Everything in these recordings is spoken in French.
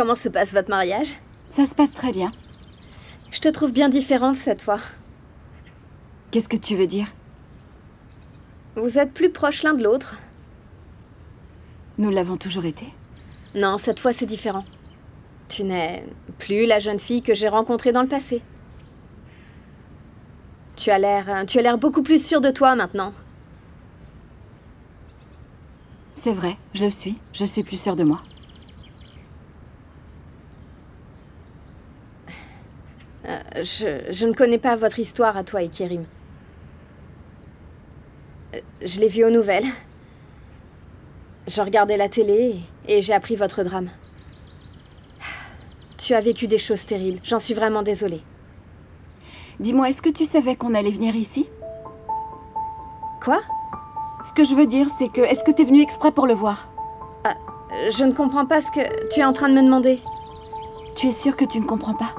Comment se passe votre mariage? Ça se passe très bien. Je te trouve bien différente cette fois. Qu'est-ce que tu veux dire? Vous êtes plus proches l'un de l'autre. Nous l'avons toujours été. Non, cette fois c'est différent. Tu n'es plus la jeune fille que j'ai rencontrée dans le passé. Tu as l'air beaucoup plus sûre de toi maintenant. C'est vrai, je suis plus sûre de moi. Je ne connais pas votre histoire à toi et Kerim. Je l'ai vu aux nouvelles. Je regardais la télé et j'ai appris votre drame. Tu as vécu des choses terribles. J'en suis vraiment désolée. Dis-moi, est-ce que tu savais qu'on allait venir ici? Quoi? Ce que je veux dire, c'est que... Est-ce que t'es venu exprès pour le voir? Je ne comprends pas ce que tu es en train de me demander. Tu es sûre que tu ne comprends pas?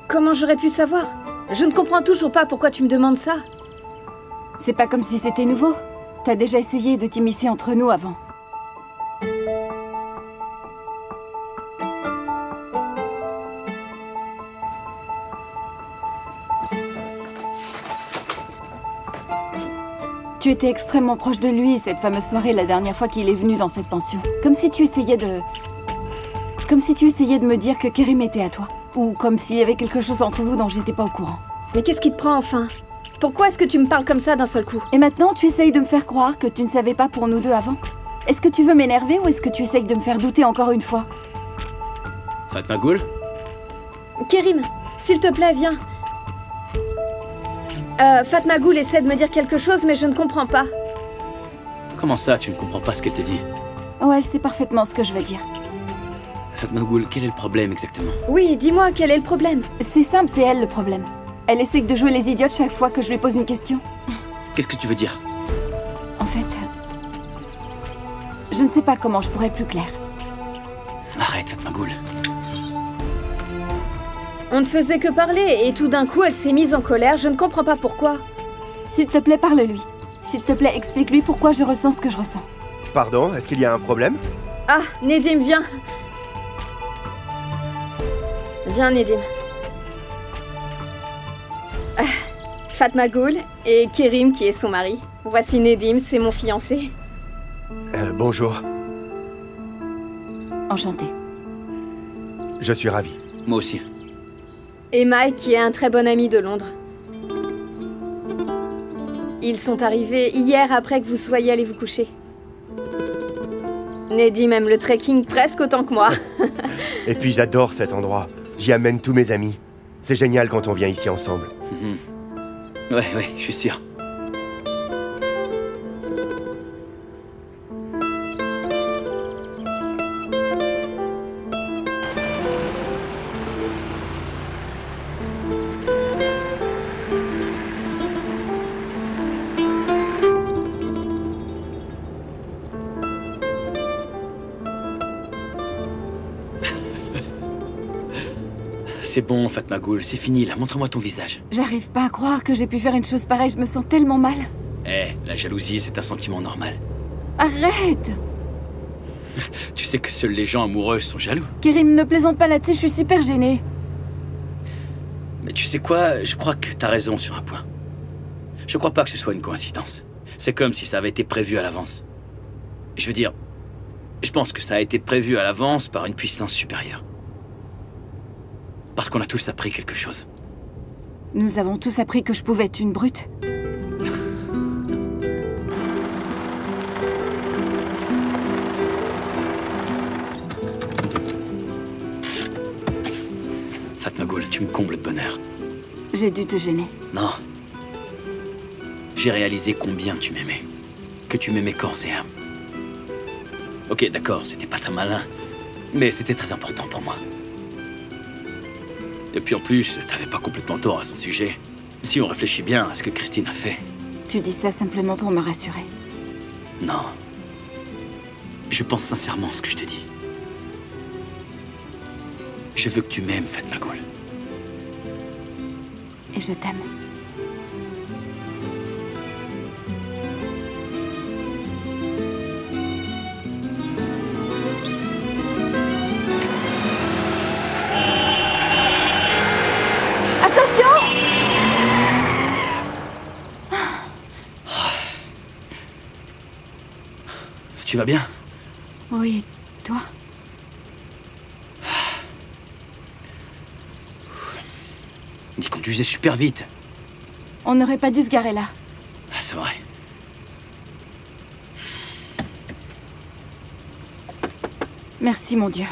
Comment j'aurais pu savoir? Je ne comprends toujours pas pourquoi tu me demandes ça. C'est pas comme si c'était nouveau. T'as déjà essayé de t'immiscer entre nous avant. Tu étais extrêmement proche de lui cette fameuse soirée la dernière fois qu'il est venu dans cette pension. Comme si tu essayais de me dire que Kerim était à toi. Ou comme s'il y avait quelque chose entre vous dont j'étais pas au courant. Mais qu'est-ce qui te prend enfin? Pourquoi est-ce que tu me parles comme ça d'un seul coup? Et maintenant, tu essayes de me faire croire que tu ne savais pas pour nous deux avant? Est-ce que tu veux m'énerver ou est-ce que tu essayes de me faire douter encore une fois? Fatma Ghoul? Kerim, s'il te plaît, viens. Fatma Ghoul essaie de me dire quelque chose, mais je ne comprends pas. Comment ça, tu ne comprends pas ce qu'elle te dit? Oh, elle sait parfaitement ce que je veux dire. Fatma Ghoul, quel est le problème exactement? Oui, dis-moi, quel est le problème? C'est simple, c'est elle le problème. Elle essaie de jouer les idiotes chaque fois que je lui pose une question. Qu'est-ce que tu veux dire? En fait... je ne sais pas comment je pourrais être plus claire. Arrête, Fatma Ghoul. On ne faisait que parler, et tout d'un coup, elle s'est mise en colère. Je ne comprends pas pourquoi. S'il te plaît, parle-lui. S'il te plaît, explique-lui pourquoi je ressens ce que je ressens. Pardon, est-ce qu'il y a un problème? Ah, Nedim, viens. Viens, Nedim. Fatma Ghoul et Kerim qui est son mari. Voici Nedim, c'est mon fiancé. Bonjour. Enchantée. Je suis ravi. Moi aussi. Et Mike qui est un très bon ami de Londres. Ils sont arrivés hier après que vous soyez allés vous coucher. Nedim aime le trekking presque autant que moi. Et puis j'adore cet endroit. J'y amène tous mes amis. C'est génial quand on vient ici ensemble. Ouais, je suis sûr. C'est bon, Fatma Ghoul, c'est fini là, montre-moi ton visage. J'arrive pas à croire que j'ai pu faire une chose pareille, je me sens tellement mal. La jalousie, c'est un sentiment normal. Arrête! Tu sais que seuls les gens amoureux sont jaloux. Kerim, ne plaisante pas là-dessus, je suis super gênée. Mais tu sais quoi, je crois que t'as raison sur un point. Je crois pas que ce soit une coïncidence. C'est comme si ça avait été prévu à l'avance. Je veux dire, je pense que ça a été prévu à l'avance par une puissance supérieure. Parce qu'on a tous appris quelque chose. Nous avons tous appris que je pouvais être une brute. Fatma Ghoul, tu me combles de bonheur. J'ai dû te gêner. Non. J'ai réalisé combien tu m'aimais. Que tu m'aimais corps et âme. Ok, d'accord, c'était pas très malin. Mais c'était très important pour moi. Et puis en plus, t'avais pas complètement tort à son sujet. Si on réfléchit bien à ce que Christine a fait... Tu dis ça simplement pour me rassurer. Non. Je pense sincèrement ce que je te dis. Je veux que tu m'aimes, Fatma Ghoul. Et je t'aime. Tu vas bien? Oui, et toi? Il conduisait super vite. On n'aurait pas dû se garer là. Ah, c'est vrai. Merci, mon Dieu.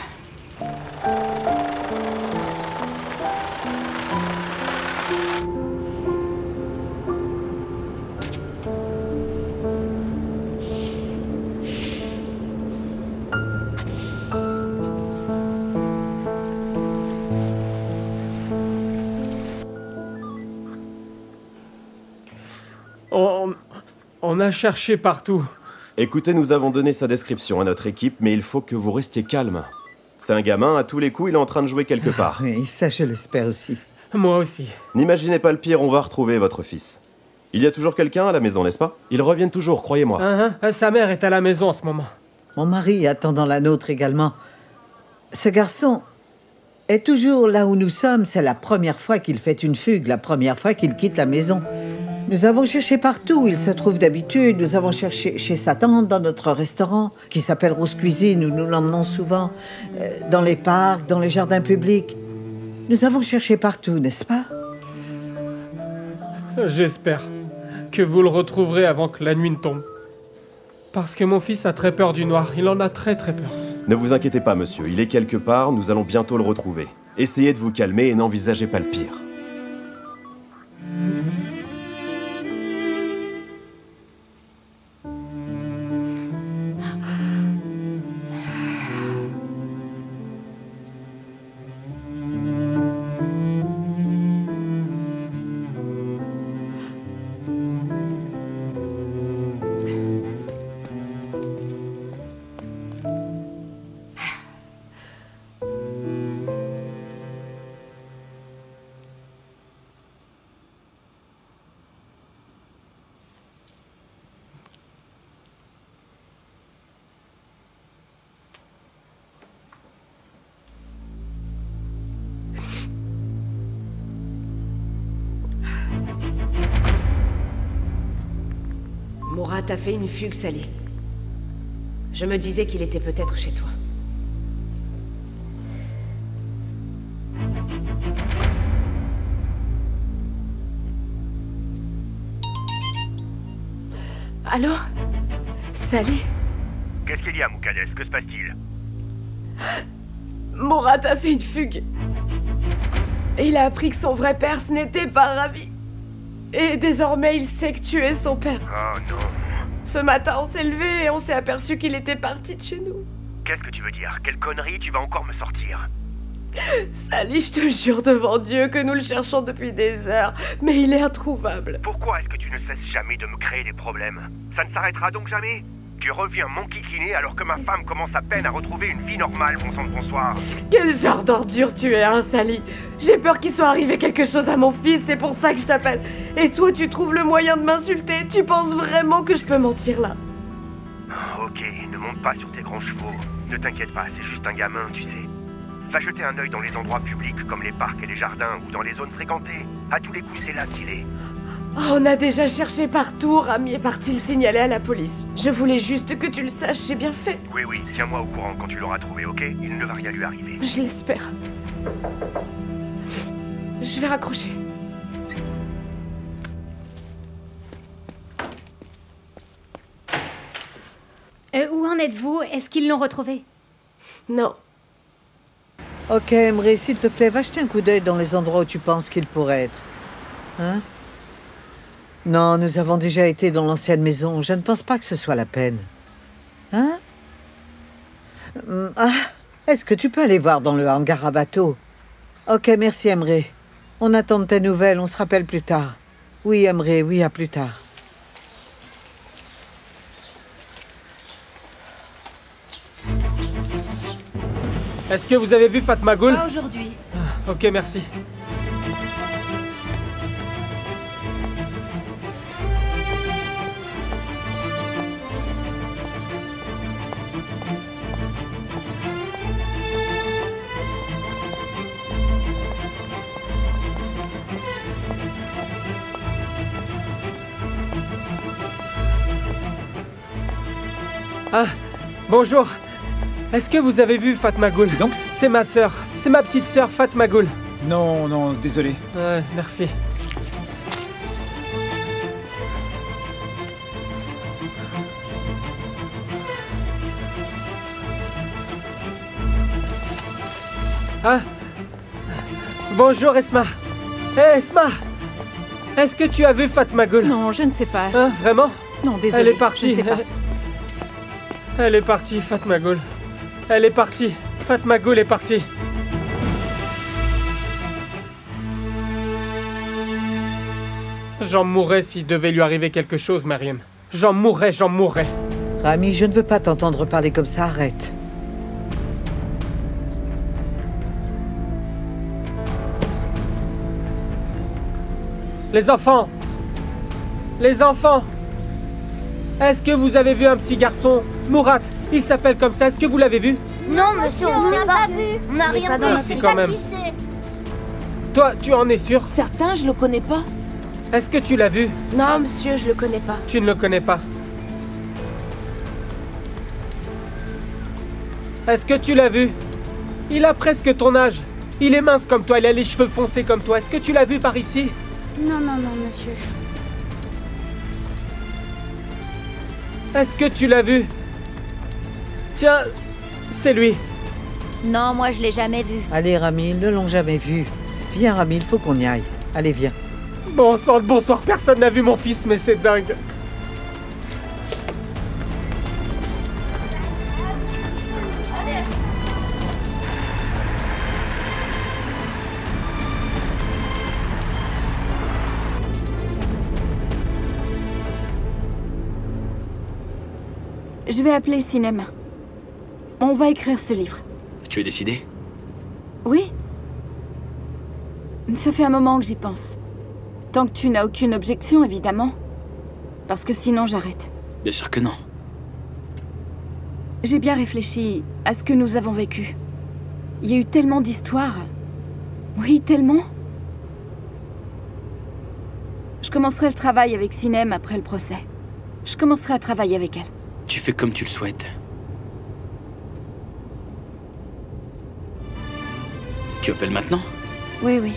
On a cherché partout. Écoutez, nous avons donné sa description à notre équipe, mais il faut que vous restiez calme. C'est un gamin, à tous les coups, il est en train de jouer quelque part. Oui, ça je l'espère aussi. Moi aussi. N'imaginez pas le pire, on va retrouver votre fils. Il y a toujours quelqu'un à la maison, n'est-ce pas? Ils reviennent toujours, croyez-moi. Sa mère est à la maison en ce moment. Mon mari attend dans la nôtre également. Ce garçon est toujours là où nous sommes. C'est la première fois qu'il fait une fugue, la première fois qu'il quitte la maison. Nous avons cherché partout où il se trouve d'habitude. Nous avons cherché chez sa tante, dans notre restaurant, qui s'appelle Rose Cuisine, où nous l'emmenons souvent, dans les parcs, dans les jardins publics. Nous avons cherché partout, n'est-ce pas? J'espère que vous le retrouverez avant que la nuit ne tombe. Parce que mon fils a très peur du noir. Il en a très peur. Ne vous inquiétez pas, monsieur. Il est quelque part, nous allons bientôt le retrouver. Essayez de vous calmer et n'envisagez pas le pire. Mourad a fait une fugue, Sally. Je me disais qu'il était peut-être chez toi. Allô? Sally? Qu'est-ce qu'il y a, Moukades? Que se passe-t-il? Mourad a fait une fugue. Et il a appris que son vrai père, ce n'était pas Ravi. Et désormais, il sait que tu es son père. Oh non. Ce matin, on s'est levé et on s'est aperçu qu'il était parti de chez nous. Qu'est-ce que tu veux dire? Quelle connerie tu vas encore me sortir? Sally, je te jure devant Dieu que nous le cherchons depuis des heures, mais il est introuvable. Pourquoi est-ce que tu ne cesses jamais de me créer des problèmes? Ça ne s'arrêtera donc jamais? Tu reviens m'enquiquiner alors que ma femme commence à peine à retrouver une vie normale, bon sang de bonsoir. Quel genre d'ordure tu es, hein, Sally? J'ai peur qu'il soit arrivé quelque chose à mon fils, c'est pour ça que je t'appelle. Et toi, tu trouves le moyen de m'insulter? Tu penses vraiment que je peux mentir là? Ok, ne monte pas sur tes grands chevaux. Ne t'inquiète pas, c'est juste un gamin, tu sais. Va jeter un œil dans les endroits publics comme les parcs et les jardins ou dans les zones fréquentées. À tous les coups, c'est là qu'il est. Oh, on a déjà cherché partout, Rami est parti le signaler à la police. Je voulais juste que tu le saches, j'ai bien fait. Oui, tiens-moi au courant quand tu l'auras trouvé, ok? Il ne va rien lui arriver. Je l'espère. Je vais raccrocher. Où en êtes-vous? Est-ce qu'ils l'ont retrouvé? Non. Ok, Emery, s'il te plaît, va jeter un coup d'œil dans les endroits où tu penses qu'il pourrait être. Hein? Non, nous avons déjà été dans l'ancienne maison. Je ne pense pas que ce soit la peine. Hein? Ah, est-ce que tu peux aller voir dans le hangar à bateau? Ok, merci, Emre. On attend de tes nouvelles, on se rappelle plus tard. Oui, Emre, oui, à plus tard. Est-ce que vous avez vu Fatmagul? Pas aujourd'hui. Ok, merci. Ah, bonjour. Est-ce que vous avez vu Fatmagul? Donc? C'est ma sœur. C'est ma petite sœur Fatmagul. Non, non, désolé. Ouais, merci. Ah, bonjour Esma. Hé Esma, est-ce que tu as vu Fatmagul? Non, je ne sais pas. Hein, vraiment? Non, désolé. Elle est partie. Je ne sais pas. Elle est partie, Fatmagul. Elle est partie. Fatmagul est partie. J'en mourrais s'il devait lui arriver quelque chose, Mariam. J'en mourrais, j'en mourrais. Rami, je ne veux pas t'entendre parler comme ça, arrête. Les enfants! Les enfants! Est-ce que vous avez vu un petit garçon? Mourat, il s'appelle comme ça, est-ce que vous l'avez vu? Non, monsieur, on n'a pas vu. On n'a rien vu. Merci quand même. Toi, tu en es sûr? Certain, je le connais pas. Est-ce que tu l'as vu? Non, monsieur, je le connais pas. Tu ne le connais pas. Est-ce que tu l'as vu? Il a presque ton âge. Il est mince comme toi, il a les cheveux foncés comme toi. Est-ce que tu l'as vu par ici? Non, non, non, monsieur. Est-ce que tu l'as vu? Tiens, c'est lui. Non, moi je l'ai jamais vu. Allez, Rami, ils ne l'ont jamais vu. Viens, Rami, il faut qu'on y aille. Allez, viens. Bon sang de bonsoir, personne n'a vu mon fils, mais c'est dingue. Je vais appeler Sinem. On va écrire ce livre. Tu es décidé? Oui. Ça fait un moment que j'y pense. Tant que tu n'as aucune objection, évidemment. Parce que sinon, j'arrête. Bien sûr que non. J'ai bien réfléchi à ce que nous avons vécu. Il y a eu tellement d'histoires. Oui, tellement. Je commencerai le travail avec Sinem après le procès. Je commencerai à travailler avec elle. Tu fais comme tu le souhaites. Tu appelles maintenant? Oui, oui.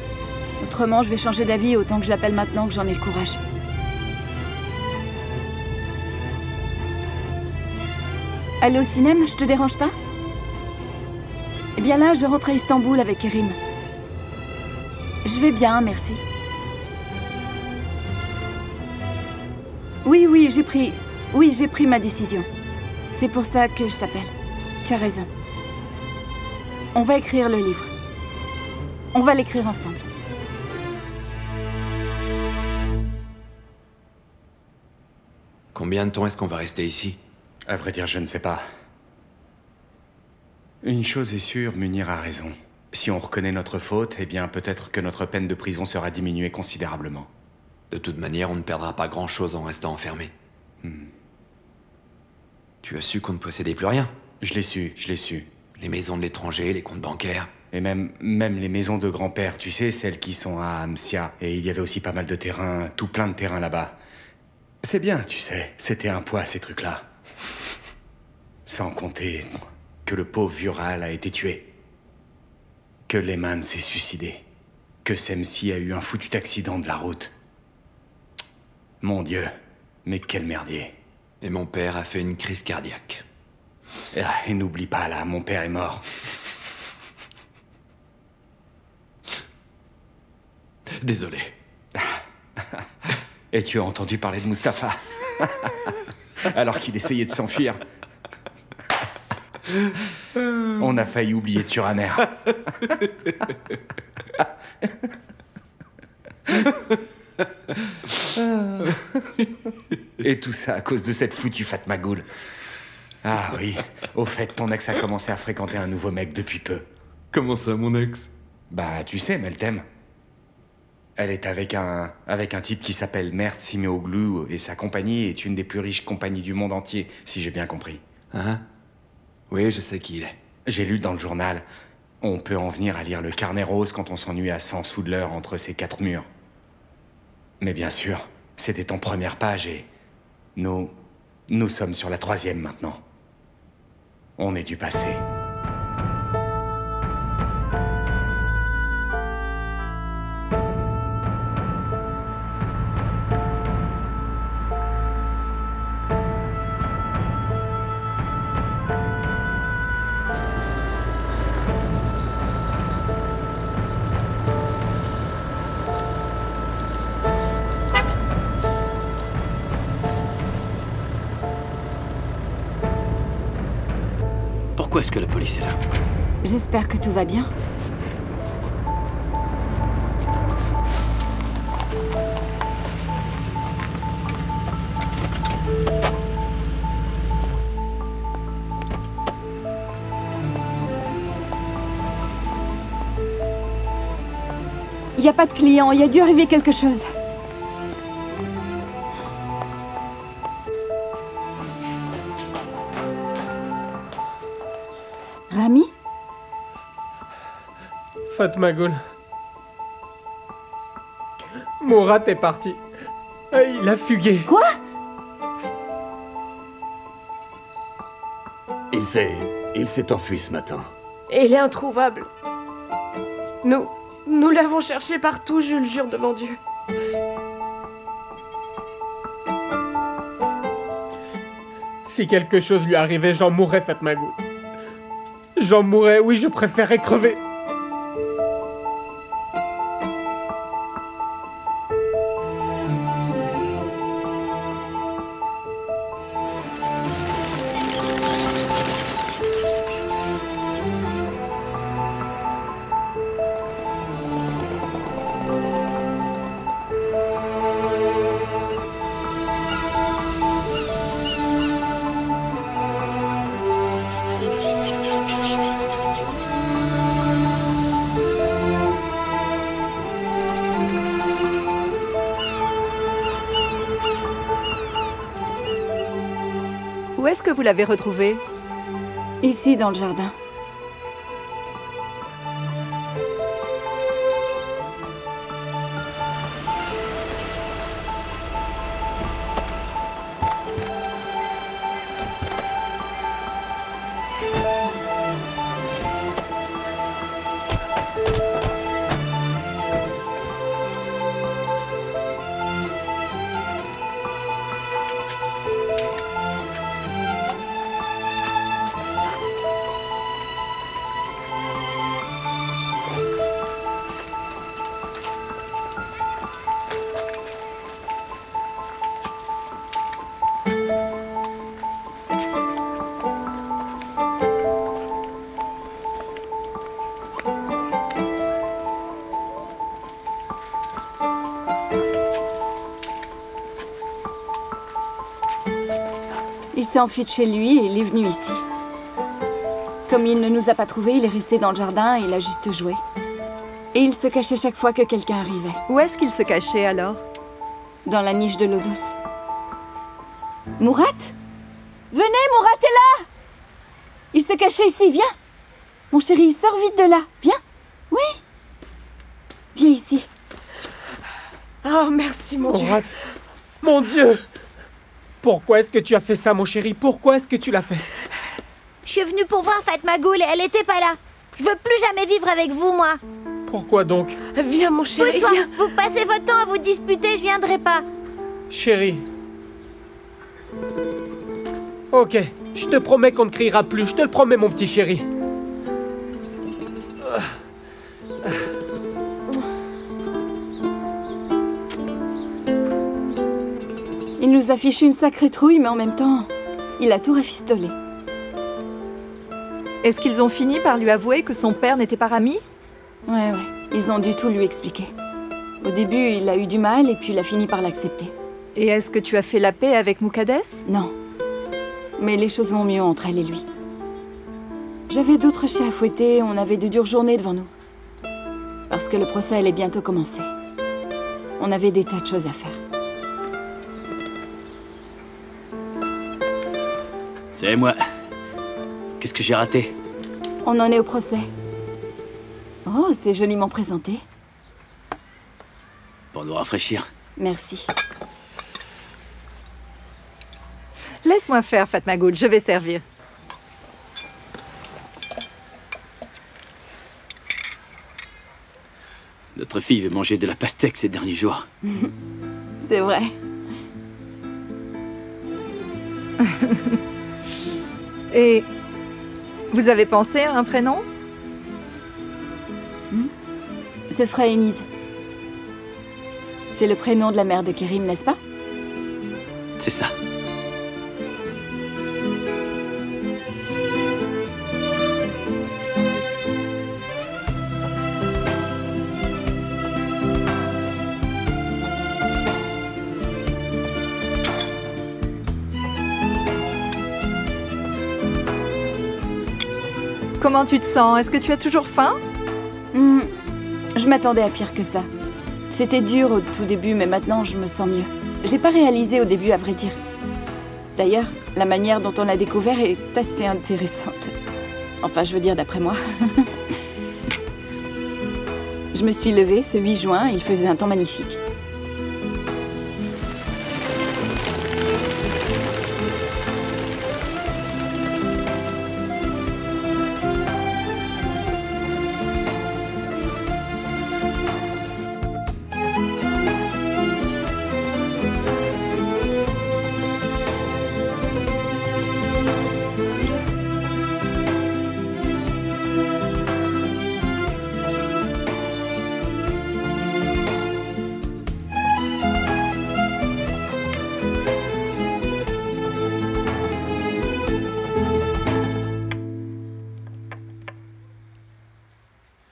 Autrement, je vais changer d'avis autant que je l'appelle maintenant que j'en ai le courage. Allô, Sinem, je te dérange pas? Eh bien là, je rentre à Istanbul avec Kerim. Je vais bien, merci. Oui, oui, j'ai pris ma décision. C'est pour ça que je t'appelle. Tu as raison. On va écrire le livre. On va l'écrire ensemble. Combien de temps est-ce qu'on va rester ici? À vrai dire, je ne sais pas. Une chose est sûre, Munir a raison. Si on reconnaît notre faute, eh bien peut-être que notre peine de prison sera diminuée considérablement. De toute manière, on ne perdra pas grand-chose en restant enfermé. Tu as su qu'on ne possédait plus rien? Je l'ai su. Les maisons de l'étranger, les comptes bancaires. Et même les maisons de grand-père, tu sais, celles qui sont à Amsia. Et il y avait aussi pas mal de terrain, tout plein de terrain là-bas. C'est bien, tu sais, c'était un poids ces trucs-là. Sans compter que le pauvre Vural a été tué. Que Lehman s'est suicidé. Que Semsi a eu un foutu accident de la route. Mon Dieu, mais quel merdier. Et mon père a fait une crise cardiaque. Et n'oublie pas là, mon père est mort. Désolé. Et tu as entendu parler de Mustapha? Alors qu'il essayait de s'enfuir. On a failli oublier Turaner. Et tout ça à cause de cette foutue Fatmagoul. Ah oui, au fait, ton ex a commencé à fréquenter un nouveau mec depuis peu. Comment ça, mon ex? Bah, tu sais, Meltem. Elle est avec un type qui s'appelle Mert Simeoglou et sa compagnie est une des plus riches compagnies du monde entier, si j'ai bien compris. Hein? Oui, je sais qui il est. J'ai lu dans le journal. On peut en venir à lire le carnet rose quand on s'ennuie à 100 sous de l'heure entre ces 4 murs. Mais bien sûr, c'était en première page et... Nous sommes sur la 3e maintenant. On est du passé. Pourquoi est-ce que la police est là? J'espère que tout va bien. Il n'y a pas de client, il y a dû arriver quelque chose. Rami? Fatmagoul. Murat est parti. Il a fugué. Quoi? Il s'est enfui ce matin. Et il est introuvable. Nous l'avons cherché partout, je le jure devant Dieu. Si quelque chose lui arrivait, j'en mourrais, Fatmagoul. J'en mourrais, oui, je préférerais crever. Où est-ce que vous l'avez retrouvé? Ici, dans le jardin. Il s'est enfui de chez lui et il est venu ici. Comme il ne nous a pas trouvés, il est resté dans le jardin et il a juste joué. Et il se cachait chaque fois que quelqu'un arrivait. Où est-ce qu'il se cachait alors? Dans la niche de l'eau douce. Murat? Venez, Murat est là! Il se cachait ici, viens! Mon chéri, sors vite de là, viens! Oui! Viens ici. Oh, merci, mon Dieu. Murat, mon Dieu! Pourquoi est-ce que tu as fait ça, mon chéri? Pourquoi est-ce que tu l'as fait? Je suis venue pour voir Fatmagoul et elle était pas là. Je veux plus jamais vivre avec vous, moi. Pourquoi donc? Viens, mon chéri, Pousse-toi. viens. Vous passez votre temps à vous disputer, je viendrai pas. Chéri. Ok, je te promets qu'on ne criera plus, je te le promets, mon petit chéri. Il nous a fichu une sacrée trouille, mais en même temps, il a tout rafistolé. Est-ce qu'ils ont fini par lui avouer que son père n'était pas Rami? Ouais. Ils ont dû tout lui expliquer. Au début, il a eu du mal et puis il a fini par l'accepter. Et est-ce que tu as fait la paix avec Muqaddes? Non. Mais les choses vont mieux entre elle et lui. J'avais d'autres chats à fouetter, on avait de dures journées devant nous. Parce que le procès allait bientôt commencer. On avait des tas de choses à faire. C'est moi. Qu'est-ce que j'ai raté? On en est au procès. Oh, c'est joliment présenté. Pour nous rafraîchir. Merci. Laisse-moi faire, Fatmagoul, je vais servir. Notre fille veut manger de la pastèque ces derniers jours. C'est vrai. Et vous avez pensé à un prénom? Ce sera Enise. C'est le prénom de la mère de Kerim, n'est-ce pas? C'est ça. Comment tu te sens? Est-ce que tu as toujours faim? Je m'attendais à pire que ça. C'était dur au tout début, mais maintenant je me sens mieux. J'ai pas réalisé au début, à vrai dire. D'ailleurs, la manière dont on l'a découvert est assez intéressante. Enfin, je veux dire d'après moi. Je me suis levée ce 8 juin, il faisait un temps magnifique.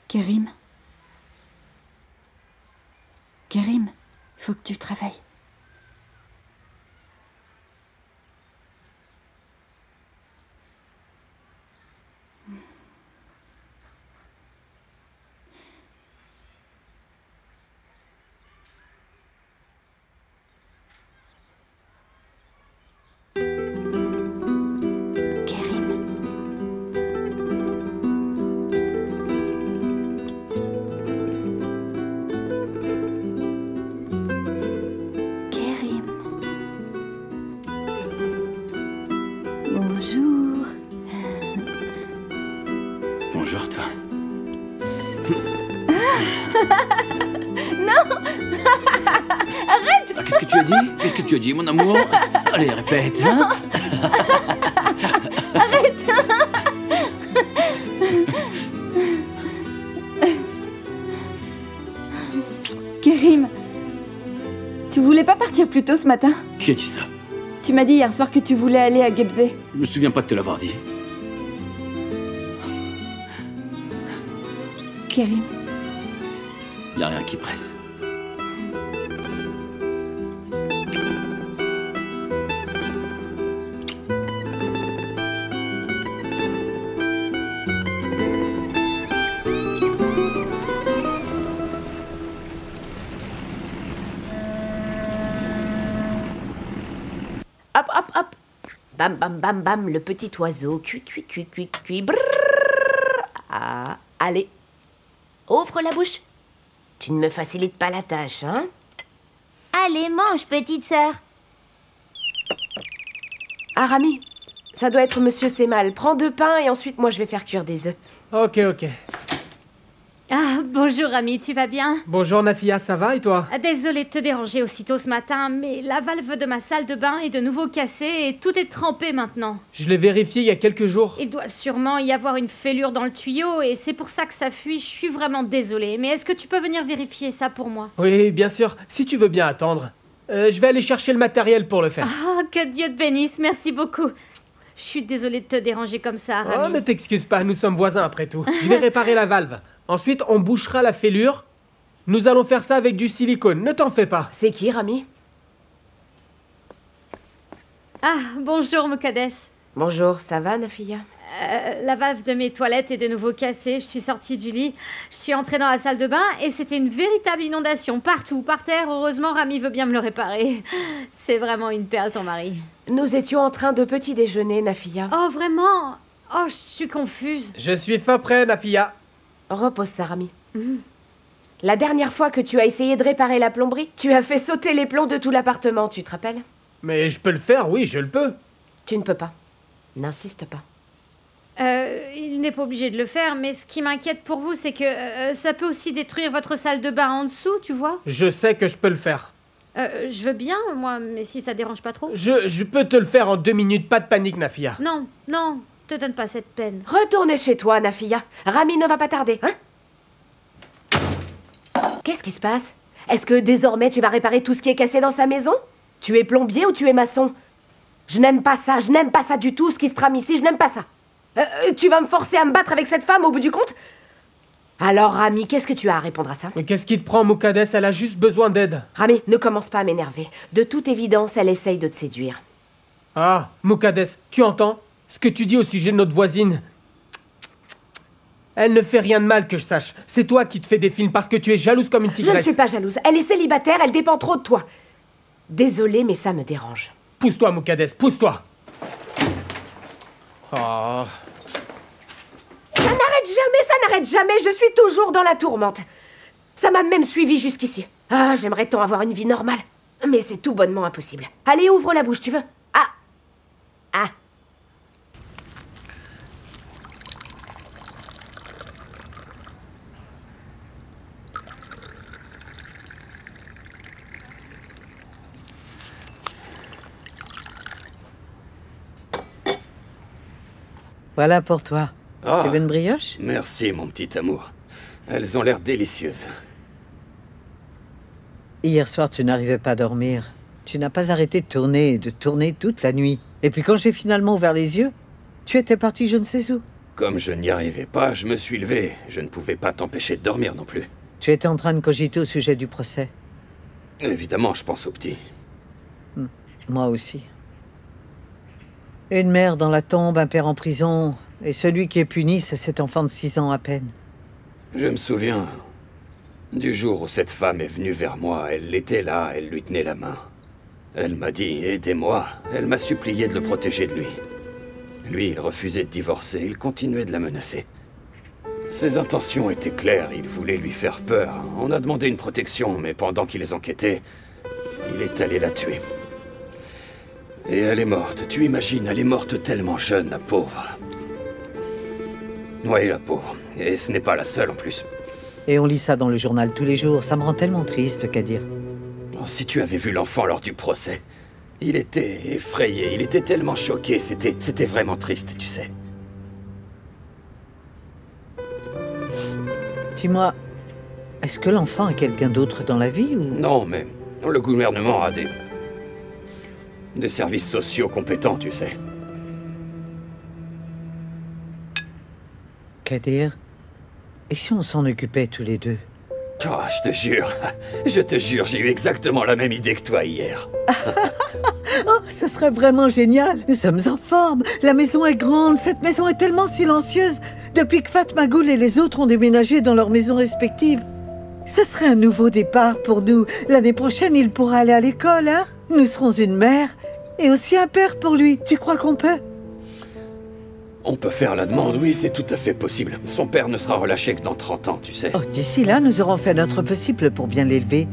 Kerim. Kerim, faut que tu travailles. Bonjour. Bonjour, toi. Non. Arrête. Qu'est-ce que tu as dit? Qu'est-ce que tu as dit, mon amour? Allez, répète. Hein? Arrête. Kerim, tu voulais pas partir plus tôt ce matin? Qui a dit ça? Tu m'as dit hier soir que tu voulais aller à Gebze. Je me souviens pas de te l'avoir dit. Kerim. Y a rien qui presse. Hop, hop, hop. Bam, bam, bam, bam, le petit oiseau. Cui, cui, cui, cui, cui. Brrr. Ah, allez. Ouvre la bouche. Tu ne me facilites pas la tâche, hein? Allez, mange, petite sœur. Ah, Rami, ça doit être Monsieur Semal. Prends 2 pains et ensuite, moi, je vais faire cuire des œufs. Ok, ok. Ah, bonjour Ami, tu vas bien? Bonjour Nafia, ça va et toi? Désolée de te déranger aussitôt ce matin, mais la valve de ma salle de bain est de nouveau cassée et tout est trempé maintenant. Je l'ai vérifié il y a quelques jours. Il doit sûrement y avoir une fêlure dans le tuyau et c'est pour ça que ça fuit. Je suis vraiment désolée, mais est-ce que tu peux venir vérifier ça pour moi? Oui, bien sûr, si tu veux bien attendre. Je vais aller chercher le matériel pour le faire. Ah, que Dieu te bénisse, merci beaucoup. Je suis désolée de te déranger comme ça, Rami. Oh, ne t'excuse pas, nous sommes voisins après tout. Je vais réparer la valve. Ensuite, on bouchera la fêlure. Nous allons faire ça avec du silicone, ne t'en fais pas. C'est qui, Rami? Ah, bonjour, Mukaddes. Bonjour, ça va, Nafiya? La valve de mes toilettes est de nouveau cassée, je suis sortie du lit, je suis entrée dans la salle de bain et c'était une véritable inondation, partout, par terre. Heureusement, Rami veut bien me le réparer. C'est vraiment une perle, ton mari. Nous étions en train de petit déjeuner, Nafiya. Oh, vraiment? Oh, je suis confuse. Je suis fin prêt, Nafiya. Repose ça, Rami. La dernière fois que tu as essayé de réparer la plomberie, tu as fait sauter les plombs de tout l'appartement, tu te rappelles? Mais je peux le faire, oui, je le peux. Tu ne peux pas. N'insiste pas. Il n'est pas obligé de le faire, mais ce qui m'inquiète pour vous, c'est que ça peut aussi détruire votre salle de bain en dessous, tu vois? Je sais que je peux le faire. Je veux bien, moi, mais si ça dérange pas trop. Je peux te le faire en 2 minutes, pas de panique, Nafiya. Non, non, te donne pas cette peine. Retournez chez toi, Nafiya. Rami ne va pas tarder, hein? Qu'est-ce qui se passe? Est-ce que désormais tu vas réparer tout ce qui est cassé dans sa maison? Tu es plombier ou tu es maçon? Je n'aime pas ça du tout, ce qui se trame ici, je n'aime pas ça. Tu vas me forcer à me battre avec cette femme au bout du compte? Alors, Rami, qu'est-ce que tu as à répondre à ça? Mais qu'est-ce qui te prend, Mukaddes? Elle a juste besoin d'aide. Rami, ne commence pas à m'énerver. De toute évidence, elle essaye de te séduire. Ah, Mukaddes, tu entends ce que tu dis au sujet de notre voisine? Elle ne fait rien de mal que je sache. C'est toi qui te fais des films parce que tu es jalouse comme une tigresse. Je ne suis pas jalouse. Elle est célibataire, elle dépend trop de toi. Désolée, mais ça me dérange. Pousse-toi, Mukaddes, pousse-toi. Oh. Ça n'arrête jamais, je suis toujours dans la tourmente. Ça m'a même suivi jusqu'ici. Ah, j'aimerais tant avoir une vie normale. Mais c'est tout bonnement impossible. Allez, ouvre la bouche, tu veux? Ah. Voilà pour toi. Ah, Tu veux une brioche? Merci, mon petit amour. Elles ont l'air délicieuses. Hier soir, tu n'arrivais pas à dormir. Tu n'as pas arrêté de tourner toute la nuit. Et puis quand j'ai finalement ouvert les yeux, tu étais parti je ne sais où. Comme je n'y arrivais pas, je me suis levé. Je ne pouvais pas t'empêcher de dormir non plus. Tu étais en train de cogiter au sujet du procès. Évidemment, je pense au petit. Moi aussi. Une mère dans la tombe, un père en prison, et celui qui est puni, c'est cet enfant de 6 ans à peine. Je me souviens du jour où cette femme est venue vers moi. Elle était là, elle lui tenait la main. Elle m'a dit « Aidez-moi ». Elle m'a supplié de le protéger de lui. Lui, il refusait de divorcer, il continuait de la menacer. Ses intentions étaient claires, il voulait lui faire peur. On a demandé une protection, mais pendant qu'ils enquêtaient, il est allé la tuer. Et elle est morte, tu imagines, elle est morte tellement jeune, la pauvre. Oui, la pauvre. Et ce n'est pas la seule en plus. Et on lit ça dans le journal tous les jours, ça me rend tellement triste, Kadir. Oh, si tu avais vu l'enfant lors du procès, il était effrayé, il était tellement choqué, c'était vraiment triste, tu sais. Dis-moi, est-ce que l'enfant a quelqu'un d'autre dans la vie ou... Non, mais le gouvernement a des services sociaux compétents, tu sais. Kadir, et si on s'en occupait tous les deux? Oh, je te jure, j'ai eu exactement la même idée que toi hier. Oh, ça serait vraiment génial. Nous sommes en forme. La maison est grande. Cette maison est tellement silencieuse. Depuis que Fatma Goul et les autres ont déménagé dans leurs maisons respectives, ce serait un nouveau départ pour nous. L'année prochaine, il pourra aller à l'école, hein? Nous serons une mère et aussi un père pour lui. Tu crois qu'on peut? On peut faire la demande, oui, c'est tout à fait possible. Son père ne sera relâché que dans 30 ans, tu sais. Oh, d'ici là, nous aurons fait notre possible pour bien l'élever.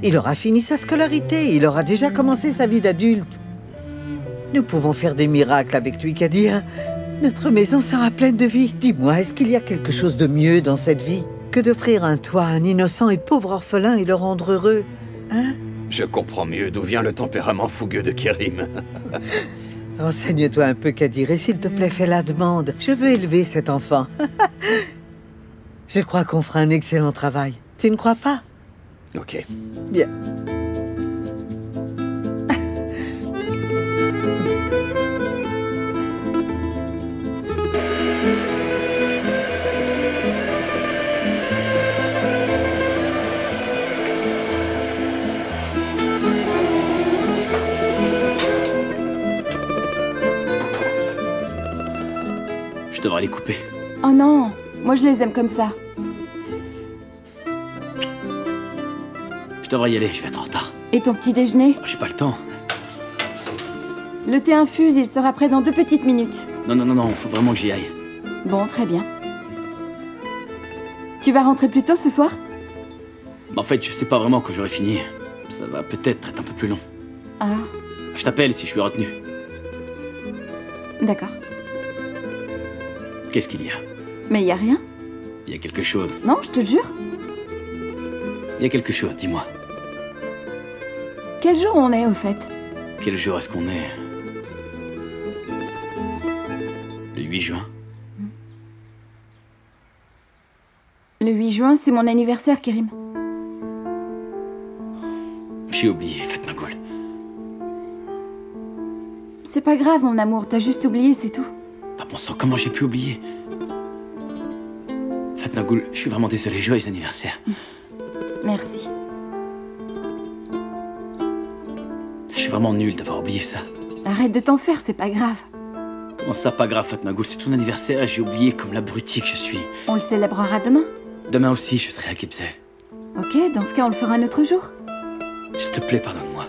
Il aura fini sa scolarité, il aura déjà commencé sa vie d'adulte. Nous pouvons faire des miracles avec lui, Kadir. Notre maison sera pleine de vie. Dis-moi, est-ce qu'il y a quelque chose de mieux dans cette vie que d'offrir un toit à un innocent et pauvre orphelin et le rendre heureux, hein? Je comprends mieux d'où vient le tempérament fougueux de Kérim. Renseigne-toi un peu, Kadir, et s'il te plaît, fais la demande. Je veux élever cet enfant. Je crois qu'on fera un excellent travail. Tu ne crois pas? Ok. Bien. devrais les couper. Oh non, moi je les aime comme ça. Je devrais y aller, je vais être en retard. Et ton petit déjeuner? J'ai pas le temps. Le thé infuse, il sera prêt dans 2 petites minutes. Non, faut vraiment que j'y aille. Bon, très bien. Tu vas rentrer plus tôt ce soir? En fait, je sais pas vraiment quand j'aurai fini. Ça va peut-être être un peu plus long. Ah, Je t'appelle si je suis retenu. d'accord. Qu'est-ce qu'il y a? Mais y a rien? Il y a quelque chose. Non, je te jure. Il y a quelque chose, dis-moi. Quel jour on est, au fait? Quel jour est-ce qu'on est? Le 8 juin. Le 8 juin, c'est mon anniversaire, Kerim. J'ai oublié, Fatma Goul. C'est pas grave, mon amour, t'as juste oublié, c'est tout. Ah bon sang, comment j'ai pu oublier? Fatma Goul, je suis vraiment désolé, joyeux anniversaire. Merci. Je suis vraiment nul d'avoir oublié ça. Arrête de t'en faire, c'est pas grave. Comment ça, pas grave, Fatma Goul? C'est ton anniversaire et j'ai oublié comme l'abruti que je suis. On le célébrera demain. Demain aussi, je serai à Gibsey. Ok, dans ce cas, on le fera un autre jour. S'il te plaît, pardonne-moi.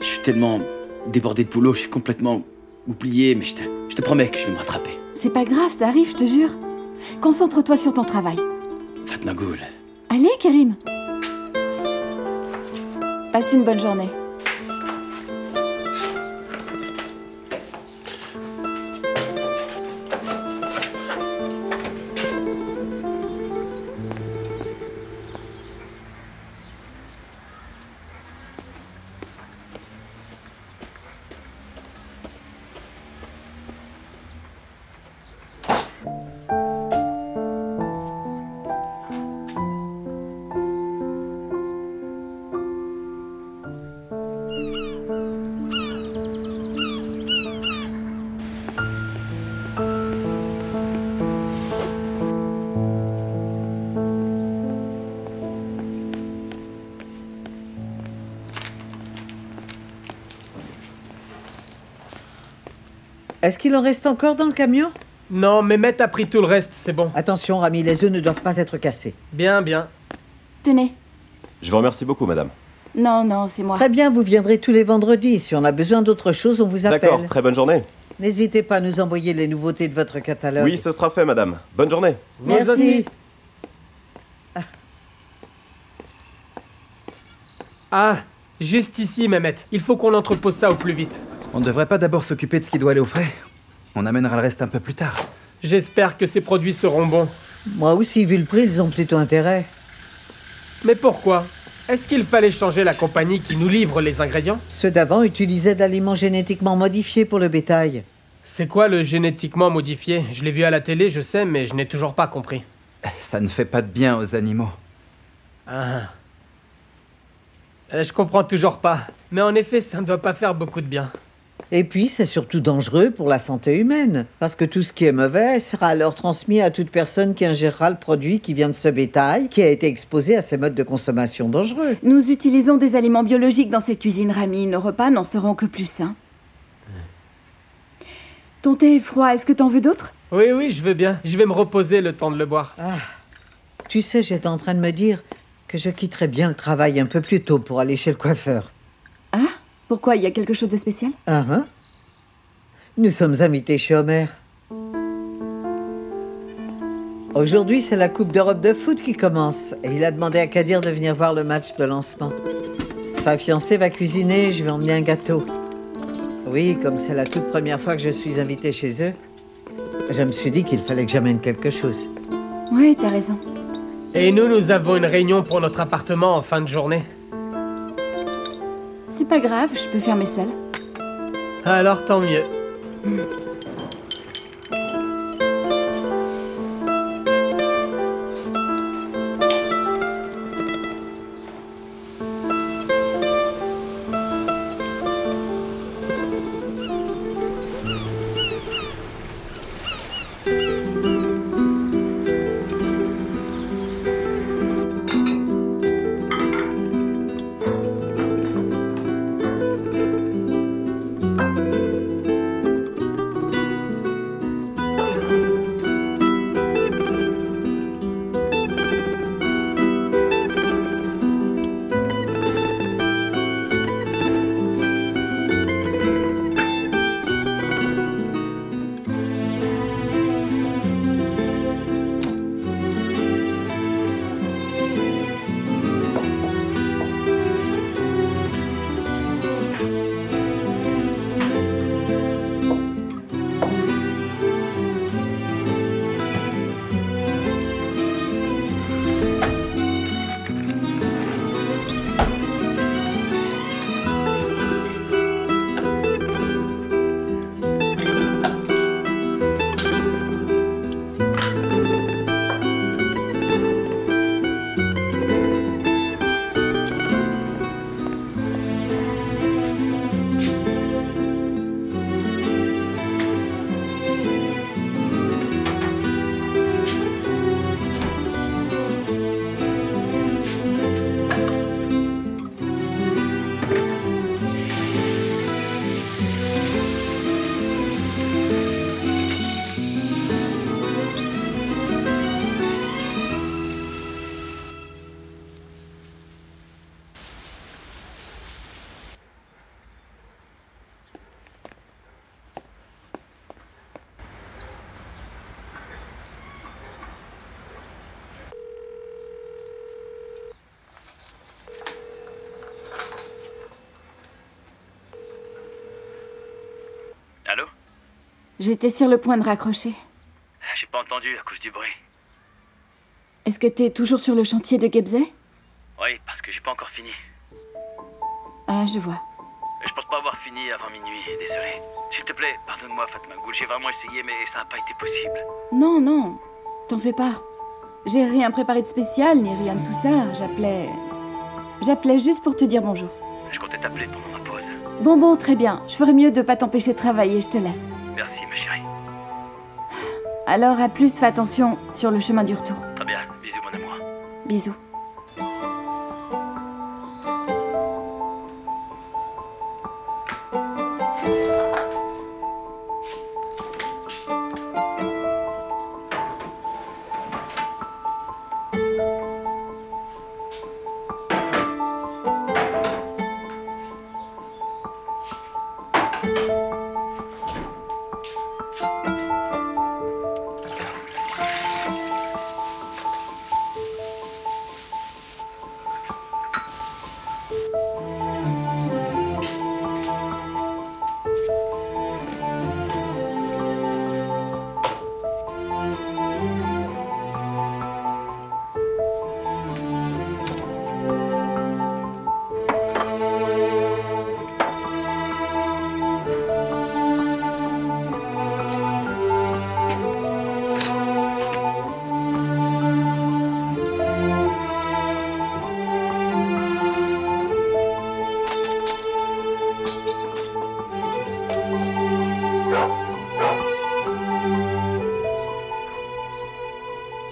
Je suis tellement débordé de boulot, je suis complètement oublié, mais je te promets que je vais me rattraper. C'est pas grave, ça arrive, je te jure. Concentre-toi sur ton travail. Fatma Goul. Allez, Kerim. Passe une bonne journée. Est-ce qu'il en reste encore dans le camion? Non, Mehmet a pris tout le reste, c'est bon. Attention, Rami, les œufs ne doivent pas être cassés. Bien, bien. Tenez. Je vous remercie beaucoup, madame. Non, c'est moi. Très bien, vous viendrez tous les vendredis. Si on a besoin d'autre chose, on vous appelle. D'accord, très bonne journée. N'hésitez pas à nous envoyer les nouveautés de votre catalogue. Oui, ce sera fait, madame. Bonne journée. Merci. Aussi. Ah, juste ici, Mehmet. Il faut qu'on entrepose ça au plus vite. On ne devrait pas d'abord s'occuper de ce qui doit aller au frais? On amènera le reste un peu plus tard. J'espère que ces produits seront bons. Moi aussi, vu le prix, ils ont plutôt intérêt. Mais pourquoi? Est-ce qu'il fallait changer la compagnie qui nous livre les ingrédients? Ceux d'avant utilisaient de l'aliments génétiquement modifié pour le bétail. C'est quoi le génétiquement modifié? Je l'ai vu à la télé, je sais, mais je n'ai toujours pas compris. Ça ne fait pas de bien aux animaux. Ah. Je comprends toujours pas. Mais en effet, ça ne doit pas faire beaucoup de bien. Et puis, c'est surtout dangereux pour la santé humaine, parce que tout ce qui est mauvais sera alors transmis à toute personne qui ingérera le produit qui vient de ce bétail, qui a été exposé à ces modes de consommation dangereux. Nous utilisons des aliments biologiques dans cette cuisine, Rami. Nos repas n'en seront que plus sains. Ton thé est froid, est-ce que t'en veux d'autres? Oui, je veux bien. Je vais me reposer le temps de le boire. Ah, tu sais, j'étais en train de me dire que je quitterais bien le travail un peu plus tôt pour aller chez le coiffeur. Ah? Pourquoi? Il y a quelque chose de spécial? Nous sommes invités chez Homer. Aujourd'hui, c'est la Coupe d'Europe de foot qui commence. Et il a demandé à Kadir de venir voir le match de lancement. Sa fiancée va cuisiner, je vais emmener un gâteau. Oui, comme c'est la toute première fois que je suis invitée chez eux, je me suis dit qu'il fallait que j'amène quelque chose. Oui, t'as raison. Et nous avons une réunion pour notre appartement en fin de journée. C'est pas grave, je peux fermer seule. Alors tant mieux. J'étais sur le point de raccrocher. J'ai pas entendu à cause du bruit. Est-ce que t'es toujours sur le chantier de Gebze? Oui, parce que j'ai pas encore fini. Ah, je vois. Je pense pas avoir fini avant minuit, désolé. S'il te plaît, pardonne-moi Fatma Ghoul, j'ai vraiment essayé mais ça n'a pas été possible. Non, non, t'en fais pas. J'ai rien préparé de spécial, ni rien de tout ça. J'appelais juste pour te dire bonjour. Je comptais t'appeler pendant ma pause. Bon, très bien. Je ferais mieux de pas t'empêcher de travailler, je te laisse. Merci ma chérie. Alors à plus, fais attention sur le chemin du retour. Très bien, bisous mon amour. Bisous.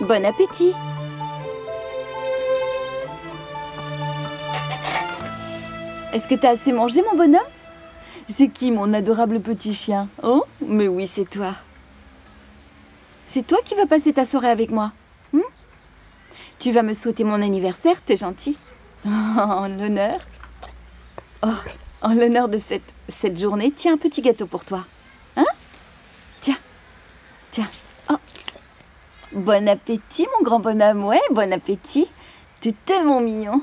Bon appétit! Est-ce que t'as assez mangé, mon bonhomme? C'est qui, mon adorable petit chien? Oh, mais oui, c'est toi. C'est toi qui vas passer ta soirée avec moi. Tu vas me souhaiter mon anniversaire, t'es gentil. Oh, en l'honneur. Oh, en l'honneur de cette journée, tiens, un petit gâteau pour toi. Hein? Tiens. Oh. Bon appétit, mon grand bonhomme. Ouais, bon appétit. T'es tellement mignon.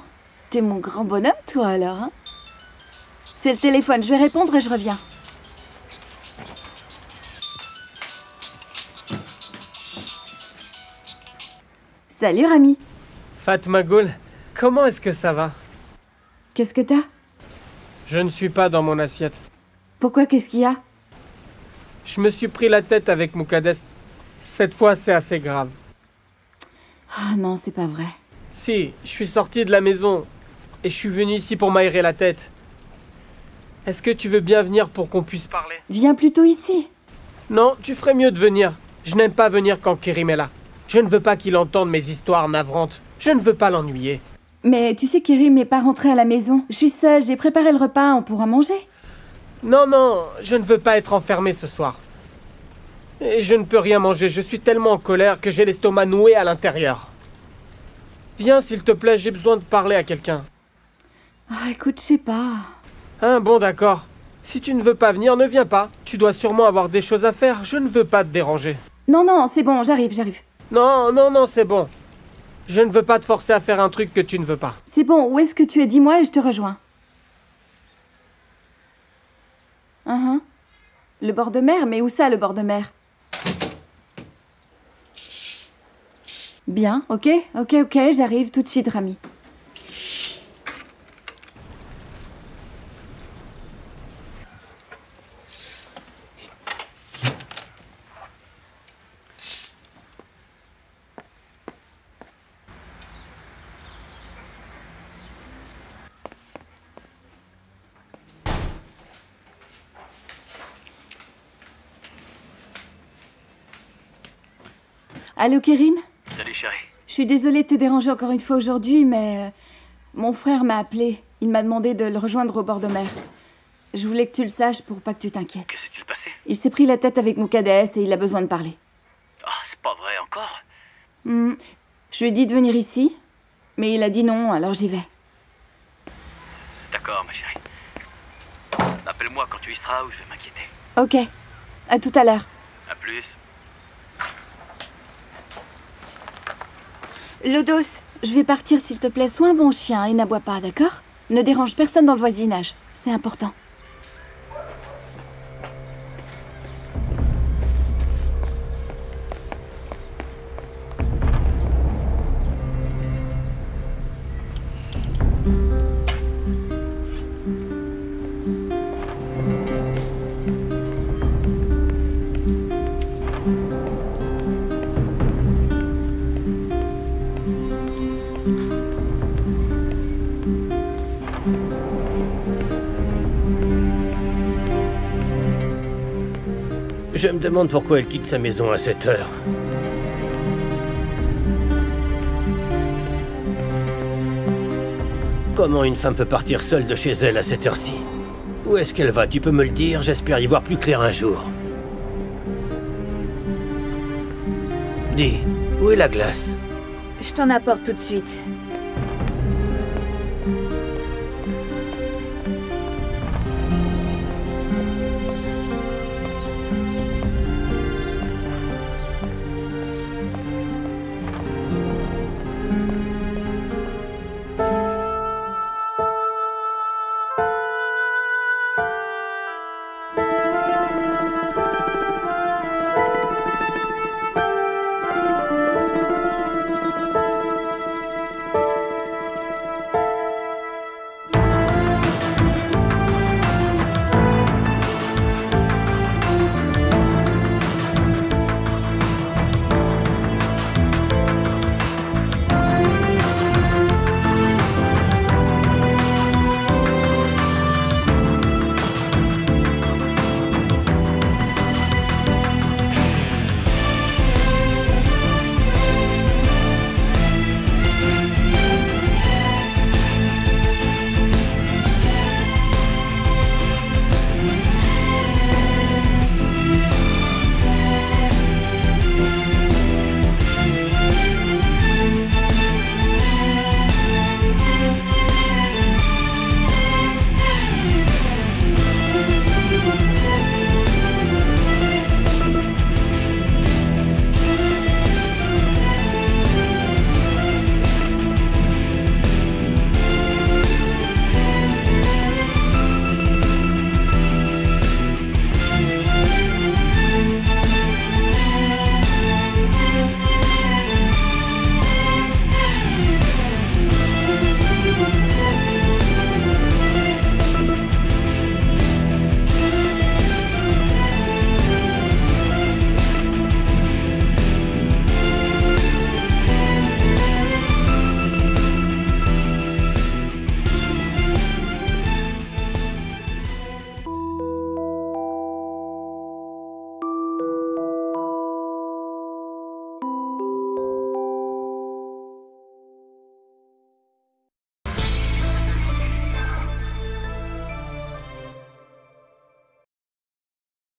T'es mon grand bonhomme, toi, alors, hein? C'est le téléphone, je vais répondre et je reviens. Salut, Rami. Fatma Ghoul, comment est-ce que ça va? Qu'est-ce que t'as? Je ne suis pas dans mon assiette. Pourquoi, qu'est-ce qu'il y a? Je me suis pris la tête avec Muqaddes. Cette fois, c'est assez grave. Ah non, c'est pas vrai. Si, je suis sorti de la maison et je suis venu ici pour m'aérer la tête. Est-ce que tu veux bien venir pour qu'on puisse parler? Viens plutôt ici. Non, tu ferais mieux de venir. Je n'aime pas venir quand Kerim est là. Je ne veux pas qu'il entende mes histoires navrantes. Je ne veux pas l'ennuyer. Mais tu sais, Kerim n'est pas rentré à la maison. Je suis seule, j'ai préparé le repas, on pourra manger. Non, je ne veux pas être enfermé ce soir. Et je ne peux rien manger, je suis tellement en colère que j'ai l'estomac noué à l'intérieur. Viens, s'il te plaît, j'ai besoin de parler à quelqu'un. Ah, écoute, je sais pas. Hein, bon, d'accord. Si tu ne veux pas venir, ne viens pas. Tu dois sûrement avoir des choses à faire, je ne veux pas te déranger. Non, c'est bon, j'arrive. Non, c'est bon. Je ne veux pas te forcer à faire un truc que tu ne veux pas. C'est bon, où est-ce que tu es? Dis-moi et je te rejoins. Le bord de mer? Mais où ça, le bord de mer? Bien, ok, j'arrive tout de suite, Rami. Allô, Kerim? Salut chérie. Je suis désolée de te déranger encore une fois aujourd'hui, mais mon frère m'a appelé. Il m'a demandé de le rejoindre au bord de mer. Je voulais que tu le saches pour pas que tu t'inquiètes. Que s'est-il passé? Il s'est pris la tête avec Muqaddes et il a besoin de parler. Ah, c'est pas vrai encore? Je lui ai dit de venir ici, mais il a dit non, alors j'y vais. D'accord, ma chérie. Appelle-moi quand tu y seras ou je vais m'inquiéter. Ok, à tout à l'heure. À plus. Lodos, je vais partir s'il te plaît. Sois un bon chien et n'aboie pas, d'accord? Ne dérange personne dans le voisinage, c'est important. Je me demande pourquoi elle quitte sa maison à cette heure. Comment une femme peut partir seule de chez elle à cette heure-ci? Où est-ce qu'elle va? Tu peux me le dire? J'espère y voir plus clair un jour. Dis, où est la glace? Je t'en apporte tout de suite.